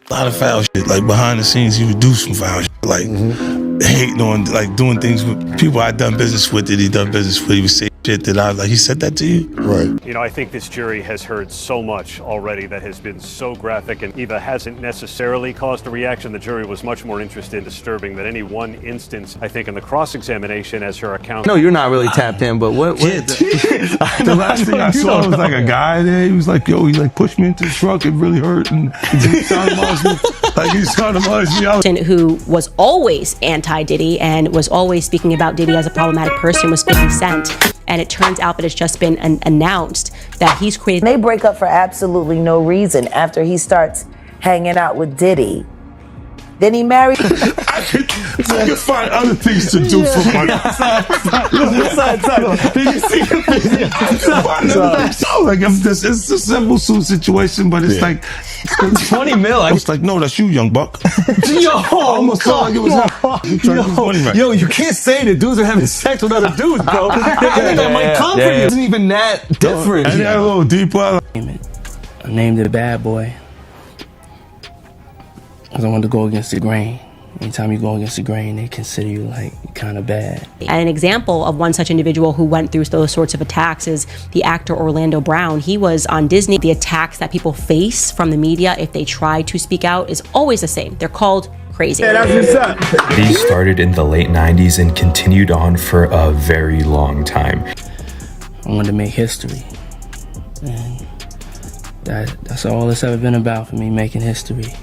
A lot of foul shit. Like behind the scenes, he would do some foul shit. Like hating on, like doing things with people I done business with that he done business with. He would say shit that I was like, he said that to you? Right. You know, I think this jury has heard so much already that has been so graphic and Eva hasn't necessarily caused a reaction. The jury was much more interested in disturbing than any one instance, I think, in the cross-examination as her account. No, you're not really tapped in, but what the last thing I saw was like a guy there. He was like, yo, he like pushed me into the truck. It really hurt. And he sounded like he sounded me. Who was always anti-Diddy and was always speaking about Diddy as a problematic person was 50 Cent. And it turns out that it's just been announced that he's created. They break up for absolutely no reason after he starts hanging out with Diddy. Then he married. I could find other things to do for money. Did you see Like it's a simple suit situation, but it's like 20 mil. I was like, no, that's you, young buck. Yo, almost felt like it was him. Yo, you can't say that dudes are having sex with other dudes, bro. That might come for you. It isn't even that different. And a little deeper. I named it Bad Boy because I wanted to go against the grain. Anytime you go against the grain, they consider you like kind of bad. And an example of one such individual who went through those sorts of attacks is the actor Orlando Brown. He was on Disney. The attacks that people face from the media if they try to speak out is always the same. They're called crazy. These started in the late 90s and continued on for a very long time. I wanted to make history. And that's all it's ever been about for me, making history.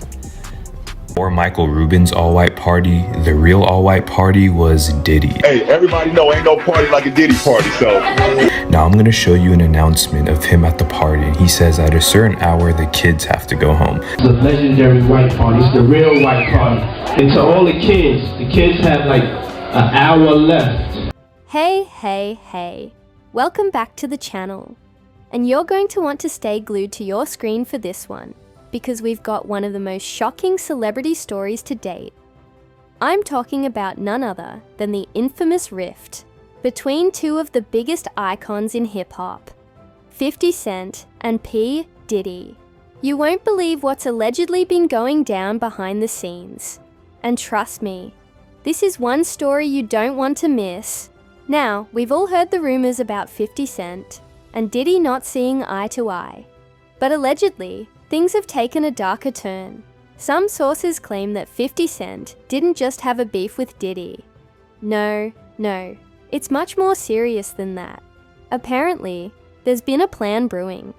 Before Michael Rubin's all-white party, the real all-white party was Diddy. Hey, everybody know ain't no party like a Diddy party, so. Now I'm going to show you an announcement of him at the party, and he says at a certain hour the kids have to go home. It's a legendary white party. It's the real white party. And to all the kids have like an hour left. Hey. Welcome back to the channel. And you're going to want to stay glued to your screen for this one, because we've got one of the most shocking celebrity stories to date. I'm talking about none other than the infamous rift between two of the biggest icons in hip-hop, 50 Cent and P. Diddy. You won't believe what's allegedly been going down behind the scenes. And trust me, this is one story you don't want to miss. Now, we've all heard the rumors about 50 Cent and Diddy not seeing eye to eye. But allegedly, things have taken a darker turn. Some sources claim that 50 Cent didn't just have a beef with Diddy. No, it's much more serious than that. Apparently, there's been a plan brewing.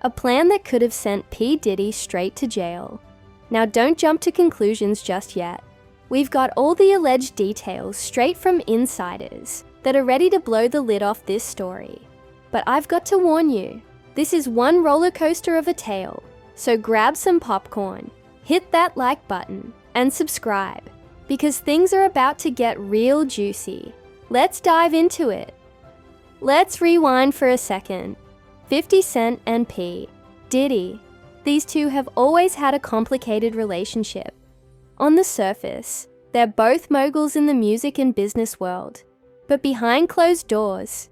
A plan that could have sent P. Diddy straight to jail. Now don't jump to conclusions just yet. We've got all the alleged details straight from insiders that are ready to blow the lid off this story. But I've got to warn you, this is one roller coaster of a tale. So grab some popcorn, hit that like button, and subscribe, because things are about to get real juicy. Let's dive into it. Let's rewind for a second. 50 Cent and P. Diddy. These two have always had a complicated relationship. On the surface, they're both moguls in the music and business world. But behind closed doors,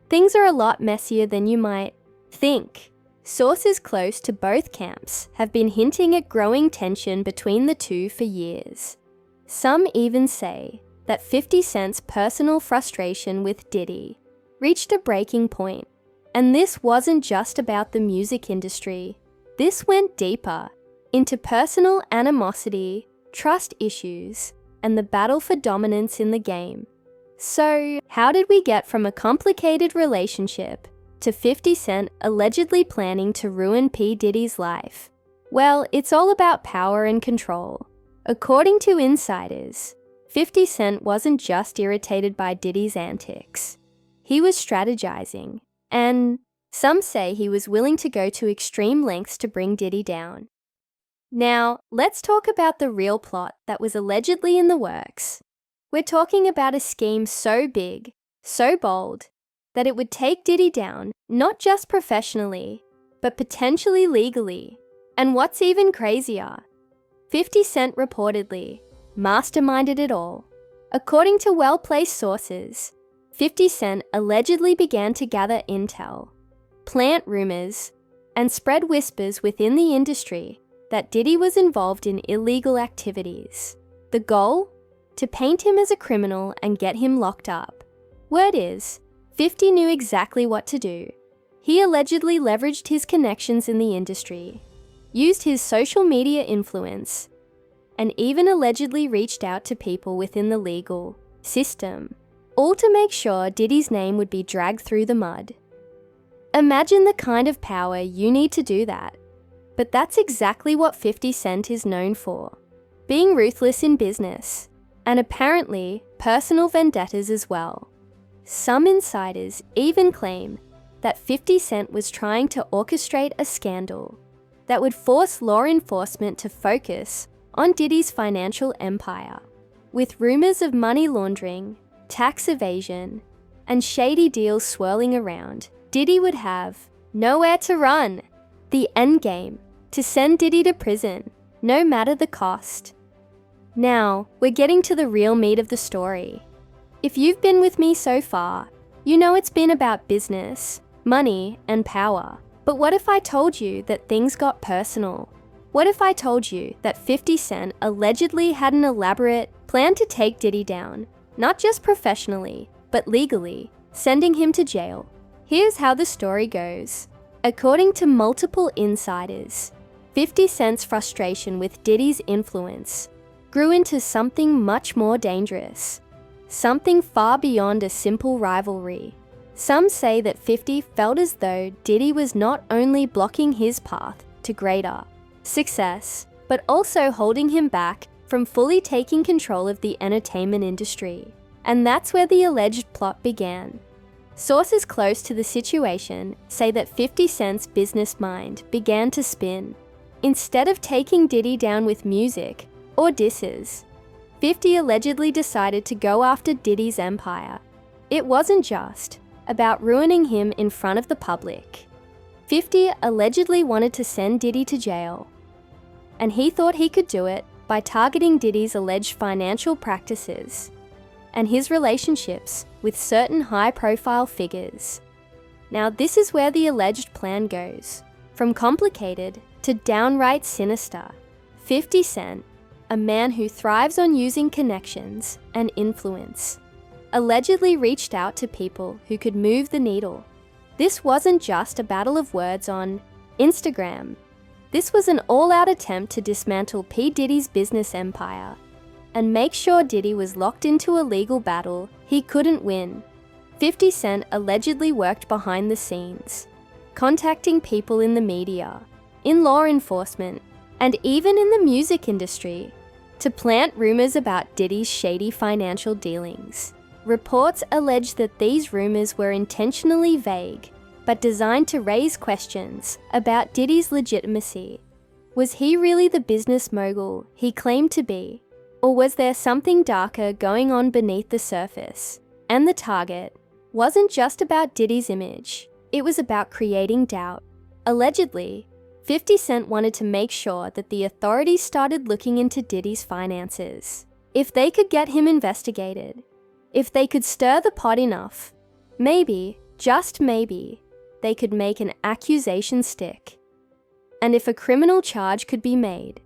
things are a lot messier than you might think. Sources close to both camps have been hinting at growing tension between the two for years. Some even say that 50 Cent's personal frustration with Diddy reached a breaking point. And this wasn't just about the music industry. This went deeper into personal animosity, trust issues, and the battle for dominance in the game. So, how did we get from a complicated relationship to 50 Cent allegedly planning to ruin P. Diddy's life? Well, it's all about power and control. According to insiders, 50 Cent wasn't just irritated by Diddy's antics. He was strategizing, and some say he was willing to go to extreme lengths to bring Diddy down. Now, let's talk about the real plot that was allegedly in the works. We're talking about a scheme so big, so bold, that it would take Diddy down, not just professionally, but potentially legally. And what's even crazier, 50 Cent reportedly masterminded it all. According to well-placed sources, 50 Cent allegedly began to gather intel, plant rumors, and spread whispers within the industry that Diddy was involved in illegal activities. The goal? To paint him as a criminal and get him locked up. Word is, 50 knew exactly what to do. He allegedly leveraged his connections in the industry, used his social media influence, and even allegedly reached out to people within the legal system, all to make sure Diddy's name would be dragged through the mud. Imagine the kind of power you need to do that. But that's exactly what 50 Cent is known for. Being ruthless in business, and apparently personal vendettas as well. Some insiders even claim that 50 Cent was trying to orchestrate a scandal that would force law enforcement to focus on Diddy's financial empire. With rumors of money laundering, tax evasion, and shady deals swirling around, Diddy would have nowhere to run. The endgame, to send Diddy to prison, no matter the cost. Now, we're getting to the real meat of the story. If you've been with me so far, you know it's been about business, money, and power. But what if I told you that things got personal? What if I told you that 50 Cent allegedly had an elaborate plan to take Diddy down, not just professionally, but legally, sending him to jail? Here's how the story goes. According to multiple insiders, 50 Cent's frustration with Diddy's influence grew into something much more dangerous, something far beyond a simple rivalry. Some say that 50 felt as though Diddy was not only blocking his path to greater success, but also holding him back from fully taking control of the entertainment industry. And that's where the alleged plot began. Sources close to the situation say that 50 Cent's business mind began to spin. Instead of taking Diddy down with music or disses, 50 allegedly decided to go after Diddy's empire. It wasn't just about ruining him in front of the public. 50 allegedly wanted to send Diddy to jail, and he thought he could do it by targeting Diddy's alleged financial practices and his relationships with certain high-profile figures. Now, this is where the alleged plan goes. From complicated to downright sinister, 50 Cent, a man who thrives on using connections and influence, allegedly reached out to people who could move the needle. This wasn't just a battle of words on Instagram. This was an all-out attempt to dismantle P. Diddy's business empire and make sure Diddy was locked into a legal battle he couldn't win. 50 Cent allegedly worked behind the scenes, contacting people in the media, in law enforcement, and even in the music industry to plant rumors about Diddy's shady financial dealings. Reports allege that these rumors were intentionally vague, but designed to raise questions about Diddy's legitimacy. Was he really the business mogul he claimed to be? Or was there something darker going on beneath the surface? And the target wasn't just about Diddy's image, it was about creating doubt. Allegedly, 50 Cent wanted to make sure that the authorities started looking into Diddy's finances. If they could get him investigated, if they could stir the pot enough, maybe, just maybe, they could make an accusation stick. And if a criminal charge could be made,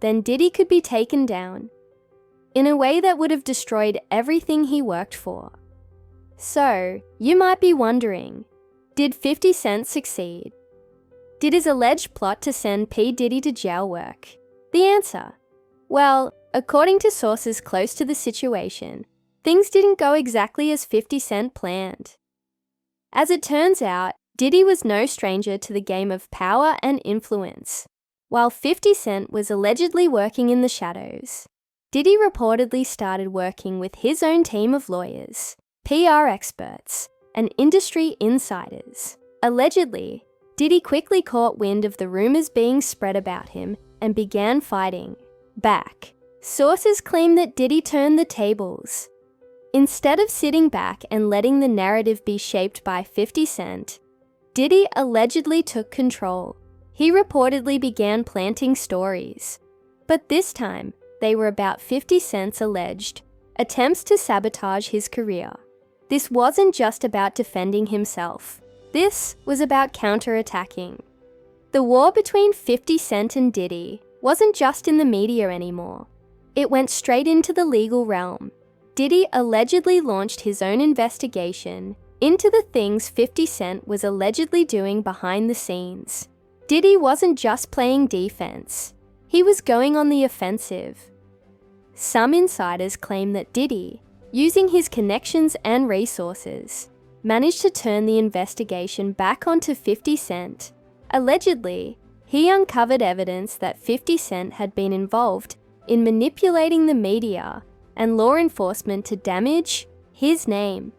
then Diddy could be taken down in a way that would have destroyed everything he worked for. So, you might be wondering, did 50 Cent succeed? Did his alleged plot to send P. Diddy to jail work? The answer? Well, according to sources close to the situation, things didn't go exactly as 50 Cent planned. As it turns out, Diddy was no stranger to the game of power and influence. While 50 Cent was allegedly working in the shadows, Diddy reportedly started working with his own team of lawyers, PR experts, and industry insiders. Allegedly, Diddy quickly caught wind of the rumors being spread about him and began fighting back. Sources claim that Diddy turned the tables. Instead of sitting back and letting the narrative be shaped by 50 Cent, Diddy allegedly took control. He reportedly began planting stories, but this time they were about 50 Cent's alleged attempts to sabotage his career. This wasn't just about defending himself. This was about counterattacking. The war between 50 Cent and Diddy wasn't just in the media anymore. It went straight into the legal realm. Diddy allegedly launched his own investigation into the things 50 Cent was allegedly doing behind the scenes. Diddy wasn't just playing defense. He was going on the offensive. Some insiders claim that Diddy, using his connections and resources, managed to turn the investigation back onto 50 Cent. Allegedly, he uncovered evidence that 50 Cent had been involved in manipulating the media and law enforcement to damage his name.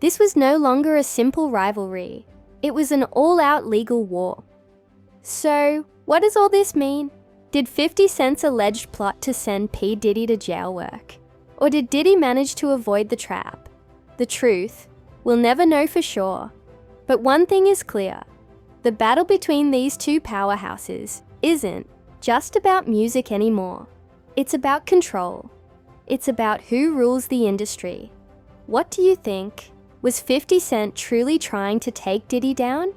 This was no longer a simple rivalry. It was an all-out legal war. So, what does all this mean? Did 50 Cent's alleged plot to send P. Diddy to jail work? Or did Diddy manage to avoid the trap? The truth, we'll never know for sure. But one thing is clear. The battle between these two powerhouses isn't just about music anymore. It's about control. It's about who rules the industry. What do you think? Was 50 Cent truly trying to take Diddy down?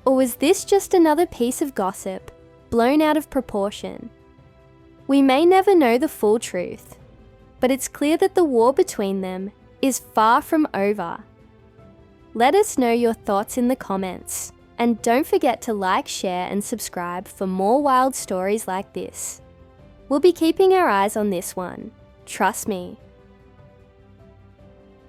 Or was this just another piece of gossip, blown out of proportion? We may never know the full truth, but it's clear that the war between them is far from over. Let us know your thoughts in the comments, and don't forget to like, share, and subscribe for more wild stories like this. We'll be keeping our eyes on this one. Trust me,